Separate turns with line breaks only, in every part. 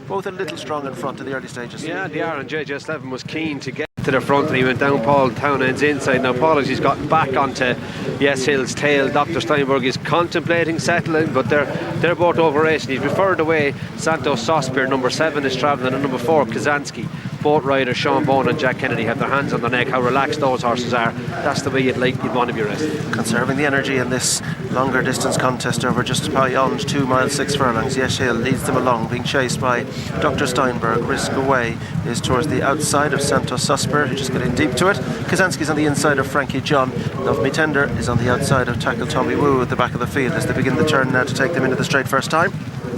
both a little strong in front in the early stages.
Yeah, they are, and JJ11 was keen to get to the front and he went down Paul Townend's inside. Now Paul, as he's gotten back onto Yes Hill's tail, Dr. Steinberg is contemplating settling, but they're both over racing. He's referred away Santos Sospear, number 7 is travelling, and number 4 Kazansky. Both riders, Sean Bowen and Jack Kennedy, have their hands on their neck. How relaxed those horses are, that's the way you'd want to be resting.
Conserving the energy in this longer distance contest over just beyond 2 miles 6 furlongs. Yes Hill leads them along, being chased by Dr. Steinberg. Risk Away is towards the outside of Santos Sospear, who just got in deep to it. Kazansky's on the inside of Frankie John. Love Me Tender is on the outside of Tackle Tommy Woo at the back of the field as they begin the turn now to take them into the straight first time.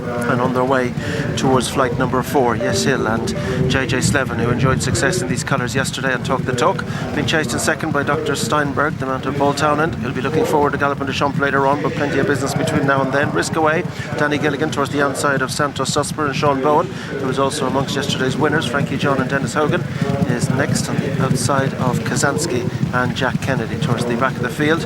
And on their way towards flight number 4, Yes Hill and JJ11, who enjoyed success in these colours yesterday and Talk the Talk, being chased in second by Dr. Steinberg, the mount of Paul Townend. He'll be looking forward to galloping to Champ later on, but plenty of business between now and then. Risk Away, Danny Gilligan towards the outside of Santos Sospear and Sean Bowen, who was also amongst yesterday's winners. Frankie John and Dennis Hogan is next on the outside of Kazansky and Jack Kennedy. Towards the back of the field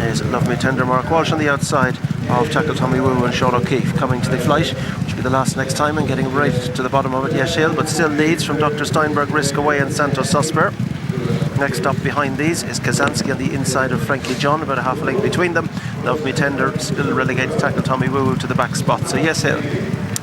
is Love Me Tender, Mark Walsh on the outside of Tackle Tommy Woo and Sean O'Keefe. Coming to the flight, which will be the last next time, and getting right to the bottom of it, Yes Hill, but still leads from Dr. Steinberg, Risk Away and Santos Sospear. Next up behind these is Kazansky on the inside of Frankie John, about a half a length between them. Love Me Tender still relegated Tackle Tommy Woo to the back spot. So Yes Hill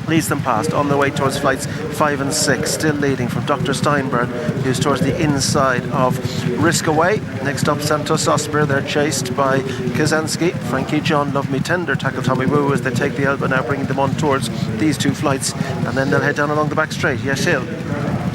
leads them past on the way towards flights 5 and 6, still leading from Dr. Steinberg, who's towards the inside of Risk Away. Next up Santos Sospear, they're chased by Kazansky, Frankie John, Love Me Tender, Tackle Tommy Woo as they take the elbow now, bringing them on towards these 2 flights, and then they'll head down along the back straight. Yes Hill,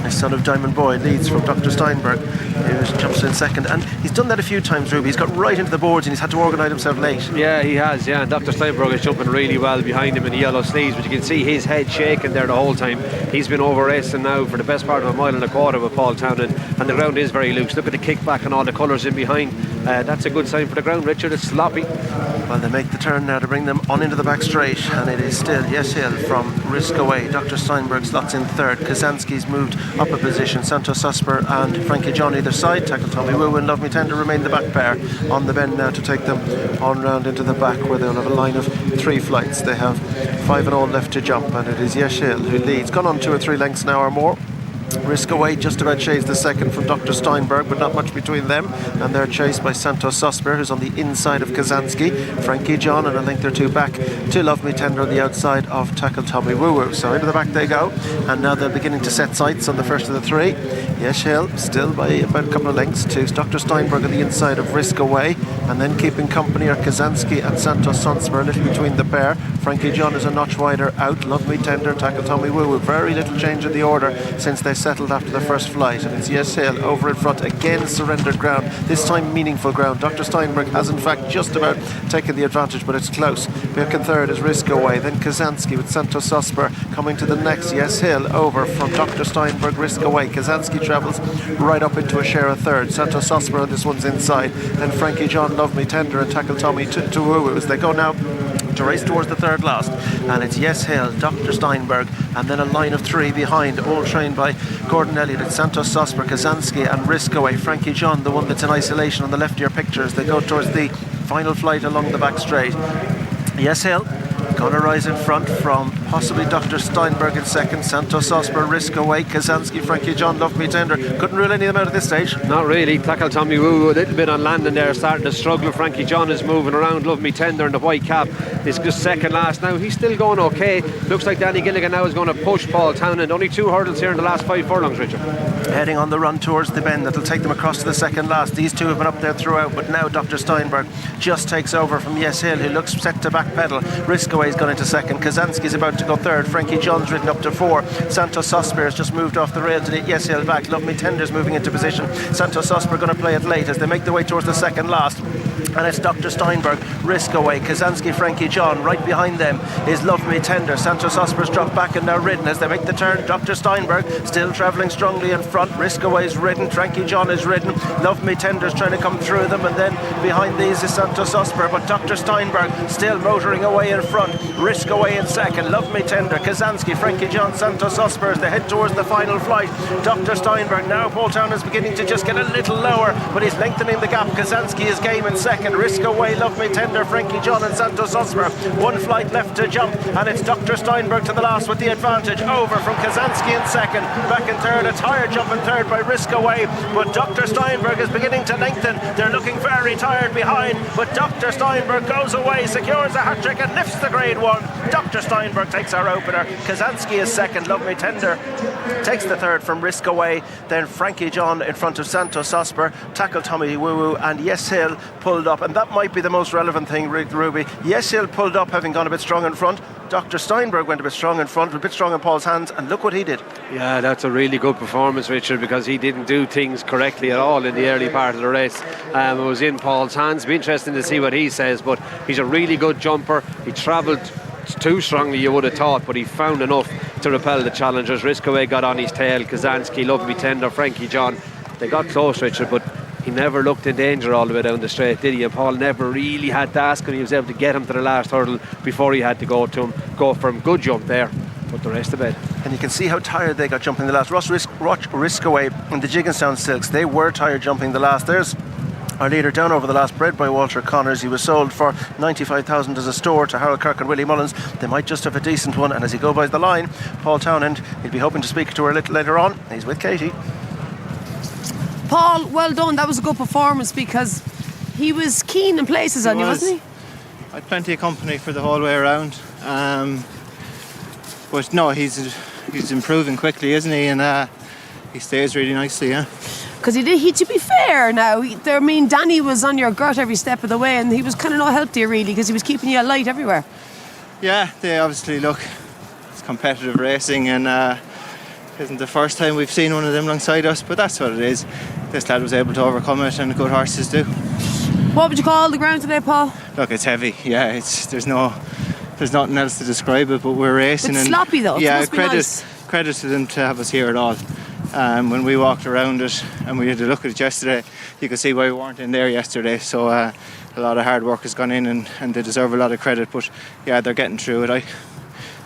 his son of Diamond Boy, leads from Dr. Steinberg, who jumps in second, and he's done that a few times, Ruby. He's got right into the boards and he's had to organise himself late.
Yeah, he has, and Dr. Steinberg is jumping really well behind him in the yellow sleeves, but you can see his head shaking there the whole time. He's been over racing now for the best part of 1.25 miles with Paul Townend, and the ground is very loose. Look at the kickback and all the colours in behind. That's a good sign for the ground, Richard. It's sloppy.
Well, they make the turn now to bring them on into the back straight, and it is still Yes Hill from Risk Away. Dr. Steinberg slots in third. Kazansky's moved up a position. Santos Sospear and Frankie John either side. Tackle Tommy Woo and Love Me Tender remain the back pair on the bend now to take them on round into the back, where they'll have a line of 3 flights. They have 5 and all left to jump, and it is Yes Hill who leads. Gone on 2 or 3 lengths now or more. Risk Away just about chased the second from Dr. Steinberg, but not much between them, and they're chased by Santos Sospear, who's on the inside of Kazansky, Frankie John, and a length or 2 back to Love Me Tender on the outside of Tackle Tommy Woo Woo. So into the back they go, and now they're beginning to set sights on the first of the 3. Yes Hill still by about a couple of lengths to Dr. Steinberg on the inside of Risk Away, and then keeping company are Kazansky and Santos Sospear, a little between the pair. Frankie John is a notch wider out. Love Me Tender, Tackle Tommy Woo Woo. Very little change in the order since they settled after the first flight, and it's Yes Hill over in front. Again surrendered ground, this time meaningful ground. Dr. Steinberg has in fact just about taken the advantage, but it's close. Back in third is Risk Away, then Kazansky with Santos Sospear coming to the next. Yes Hill over from Dr. Steinberg, Risk Away. Kazansky travels right up into a share of third. Santos Sospear on this one's inside, then Frankie John, Love Me Tender and Tackle Tommy to Woo Woo as they go now to race towards the third last, and it's Yes Hill, Dr. Steinberg, and then a line of 3 behind, all trained by Gordon Elliott. It's Santos Sospear, Kazansky and Risk Away. Frankie John, the one that's in isolation on the left of your picture as they go towards the final flight along the back straight. Yes Hill gonna rise in front from possibly Dr. Steinberg in second, Santos Sospear, Risk Away, Kazansky, Frankie John, Love Me Tender. Couldn't rule any of them out at this stage.
Not really. Tackle Tommy Woo, a little bit on landing there, starting to struggle. Frankie John is moving around. Love Me Tender in the white cap is just second last now. He's still going okay. Looks like Danny Gilligan now is going to push Paul Townend. Only 2 hurdles here in the last 5 furlongs, Richard.
Heading on the run towards the bend that'll take them across to the second last. These 2 have been up there throughout, but now Dr. Steinberg just takes over from Yes Hill, who looks set to backpedal. Risk Away's gone into second. Kazansky's about to go third. Frankie John's ridden up to 4. Santos Sospear has just moved off the rail to the Yes Hill back. Love Me Tender's moving into position. Santos Sospear going to play it late as they make their way towards the second last. And it's Dr. Steinberg, Risk Away, Kazansky, Frankie John. Right behind them is Love Me Tender. Santos Sospear's dropped back and now ridden as they make the turn. Dr. Steinberg still travelling strongly in front. Risk Away's ridden. Frankie John is ridden. Love Me Tender's trying to come through them, and then behind these is Santos Sospear, but Dr. Steinberg still motoring away in front. Risk Away in second. Love Me Tender, Kazansky, Frankie John, Santos Sospear as they head towards the final flight. Dr. Steinberg now. Paul Townend is beginning to just get a little lower, but he's lengthening the gap. Kazansky is game in second. Risk Away, Love Me Tender tender, Frankie John and Santos Osmer. One flight left to jump, and it's Dr. Steinberg to the last with the advantage. Over from Kazansky in second, back in third, a tired jump in third by Risk Away, but Dr. Steinberg is beginning to lengthen. They're looking very tired behind, but Dr. Steinberg goes away, secures a hat-trick and lifts the grade 1. Dr. Steinberg takes our opener. Kazansky is second, Love Me Tender takes the third from Risk Away. Then Frankie John in front of Santos Osper, Tackle Tommy Woo Woo, and Yes Hill pulled up, and that might be the most relevant thing, Ruby. Yes Hill pulled up, having gone a bit strong in front. Dr. Steinberg went a bit strong in front, a bit strong in Paul's hands, and look what he did.
Yeah, that's a really good performance, Richard, because he didn't do things correctly at all in the early part of the race. It was in Paul's hands. It'll be interesting to see what he says, but he's a really good jumper. He travelled too strongly, you would have thought, but he found enough to repel the challengers. Risk Away got on his tail. Kazansky, Love Me Tender, Frankie John, they got close, Richard, but he never looked in danger all the way down the straight, did he? And Paul never really had to ask him. He was able to get him to the last hurdle before he had to go for him. Good jump there, but the rest of it.
And you can see how tired they got jumping the last. Risk Away and the Jigginstown Silks, they were tired jumping the last. There's our leader down over the last, bred by Walter Connors. He was sold for 95,000 as a store to Harold Kirk and Willie Mullins. They might just have a decent one, and as he go by the line, Paul Townend, he'll be hoping to speak to her a little later on. He's with Katie.
Paul, well done. That was a good performance, because he was keen in places on you, wasn't he?
I had plenty of company for the whole way around. But no, he's improving quickly, isn't he? And he stays really nicely, yeah.
Because he, to be fair now, Danny was on your gut every step of the way, and he was kind of no help to you really, because he was keeping you alight everywhere.
Yeah, they obviously look, it's competitive racing, and isn't the first time we've seen one of them alongside us, but that's what it is. This lad was able to overcome it, and good horses do.
What would you call the ground today, Paul?
Look, it's heavy. Yeah, there's nothing else to describe it, but we're racing.
It's sloppy though.
Yeah,
it must
credit to them to have us here at all. When we walked around it and we had a look at it yesterday, you could see why we weren't in there yesterday. So a lot of hard work has gone in, and they deserve a lot of credit. But yeah, they're getting through it.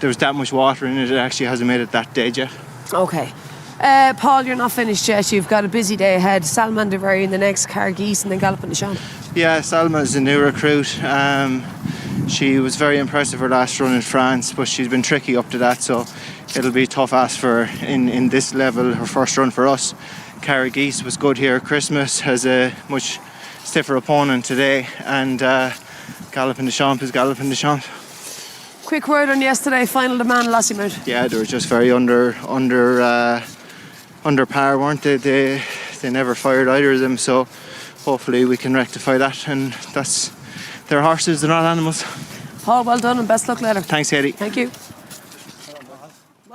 There was that much water in it, it actually hasn't made it that dead yet.
Okay. Paul, you're not finished yet. You've got a busy day ahead. Salman Devary in the next, Car Geese, and then Galloping the Sean. Yeah,
Salma's a new recruit. She was very impressive her last run in France, but she's been tricky up to that, so it'll be a tough ask for her in this level, her first run for us. Car Geese was good here at Christmas, has a much stiffer opponent today, and Galloping the Champ is Galloping the Champ.
Quick word on yesterday, final demand, Lassie Mount.
Yeah, they were just very under par, weren't they? They never fired either of them, so hopefully we can rectify that, and that's their horses, they're not animals.
Paul, well done and best luck later.
Thanks, Eddie.
Thank you.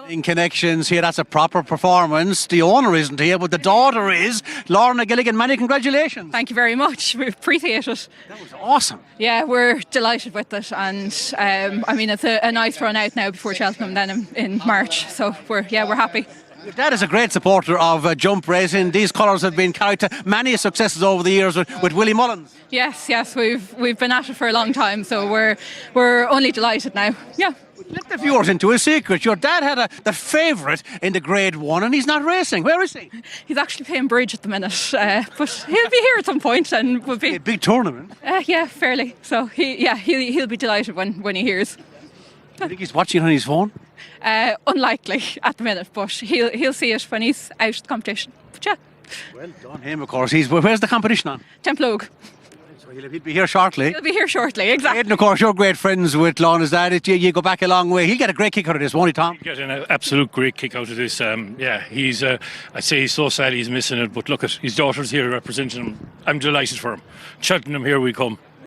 In connections here, that's a proper performance. The owner isn't here, but the daughter is. Lorna Gilligan, many congratulations.
Thank you very much. We appreciate it.
That was awesome.
Yeah, we're delighted with it, and it's a nice run out now before Cheltenham then in March. So we're happy.
Your dad is a great supporter of jump racing. These colours have been carried to many successes over the years with Willie Mullins.
Yes, we've been at it for a long time, so we're only delighted now. Yeah.
Let the viewers into a secret. Your dad had the favourite in the Grade 1, and he's not racing. Where is he?
He's actually playing bridge at the minute, but he'll be here at some point, and we'll be
a big tournament.
Yeah, fairly. So he'll be delighted when he hears.
Do you think he's watching on his phone?
Unlikely at the minute, but he'll see it when he's out of the competition. But yeah.
Well done him, of course. Where's the competition on?
Templug.
So he'll be here shortly.
He'll be here shortly, exactly.
And of course, you're great friends with Lorna's dad. You go back a long way. He'll get a great kick out of this, won't he, Tom?
He'll get an absolute great kick out of this. He's. I'd say he's so sad he's missing it, but look at his daughter's here representing him. I'm delighted for him. Cheltenham, here we come.